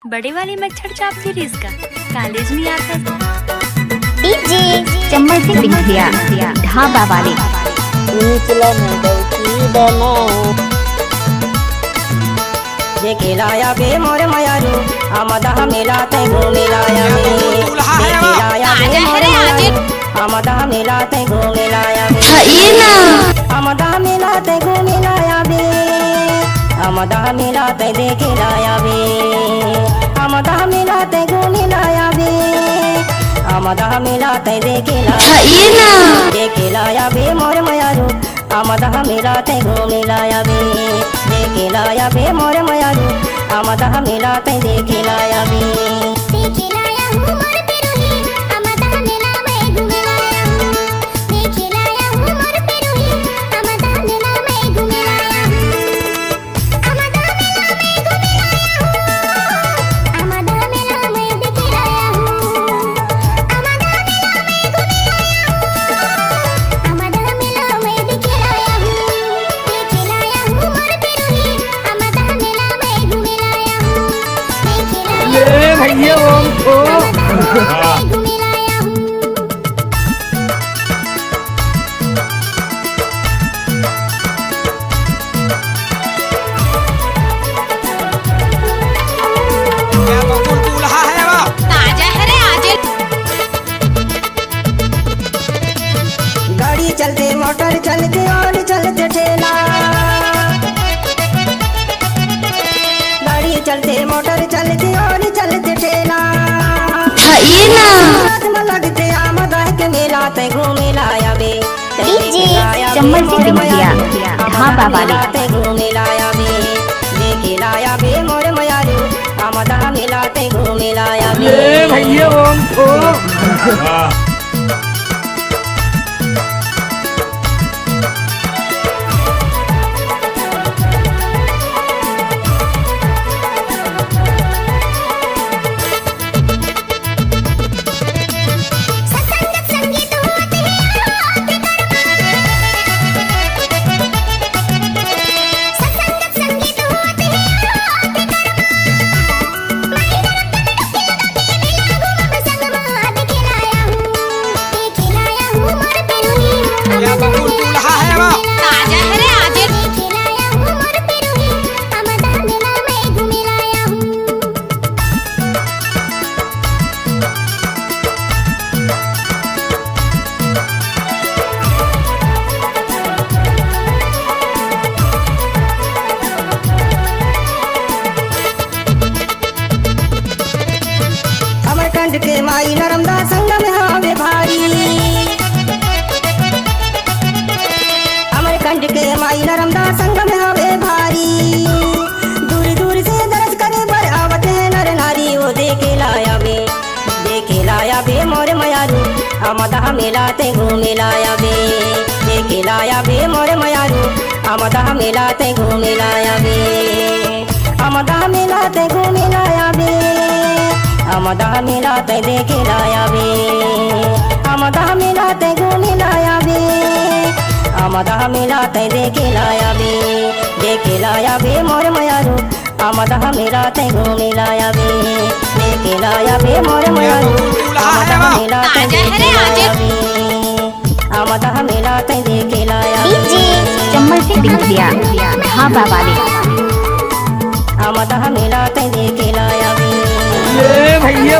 बड़े वाली मच्छर चाप सीरीज का कॉलेज में आता डीजे चम्मच सिंह बिंदिया ढाबा वाले देखे लाया बे मोर मयारू आमदा मेला ते घूमे लाया बे देखे लाया बे मोर मयारू आमदा मेला ते घूमे लाया बे आमदा मेला ते घूमे लाया बे आमदा मेला ते देखे लाया बे आमदा मेला ते घूमे लाया बे आमदा मेला ते देखे लाया बे मोर मयारू आमदा मेला ते घूमे लाया बे देखे लाया बे मोर मयारू आमदा मेला ते देखे लाया बे देखे लाया हूँ मोर पिरोही आमदा मेला में घूमे लाया हूँ देखे लाया हूँ मोर पिरोही आमदा मेला में घूमे लाया हूँ आमदा मेला में घूमे लाया हूँ आमदा मेला में देखे लाया हूँ आमदा मेला में घूमे लाया हूँ आमदा मेला में देखे लाया हूँ देखे लाया हूँ मोर पिरोही आमदा मेला में घूमे लाया हूँ देखे लाया भैया घूमे लाया हूँ ताजा है रे आज गाड़ी चलते मोटर चलते और चलते ठेला गाड़ी चलते मोटर चलते और चलते ठेला हाथ में लगते आमदा के मेला ते घूमे लाया बे डीजे चम्मच सिंह बिंदिया ढाबा वाले ते घूमे लाया बे देखे लाया बे मोर मयारू आमदा मेला ते घूमे लाया बे भैया सत्संग संगीत होते हैं सत्संग संगीत होते हैं संग में देखे लाया हूँ मोर पिरोही ताजा है रे आज देखे लाया हूँ मोर पिरोही आमदा मेला में घूमे लाया हूँ अमरकंठ के माई नर्मदा संग में हावे भारी अमरकंठ के माई नर्मदा संग में हावे भारी दूर दूर से दर्श करे बर आवते नर नारी वो देखे लाया बे मोर मयारू आमदा मेला ते घूमे लाया बे देखे लाया बे मोर मयारू आमदा मेला ते घूमे लाया बे आमदा मेला ते घूमे लाया बे आमदा मेला ते देखे लाया बे आमदा मेला ते घूमे लाया बे आमदा मेला ते देखे लाया बे मोर मयारू आमदा मेला ते घूमे लाया बे देखे लाया बे मोर मयारू आमदा मेला ते देखे लाया बे आमदा मेला ते देखे लाया डीजे चम्मच सिंह बिंदिया ढाबा वाले आमदा मेला ते देखे लाया बे भैया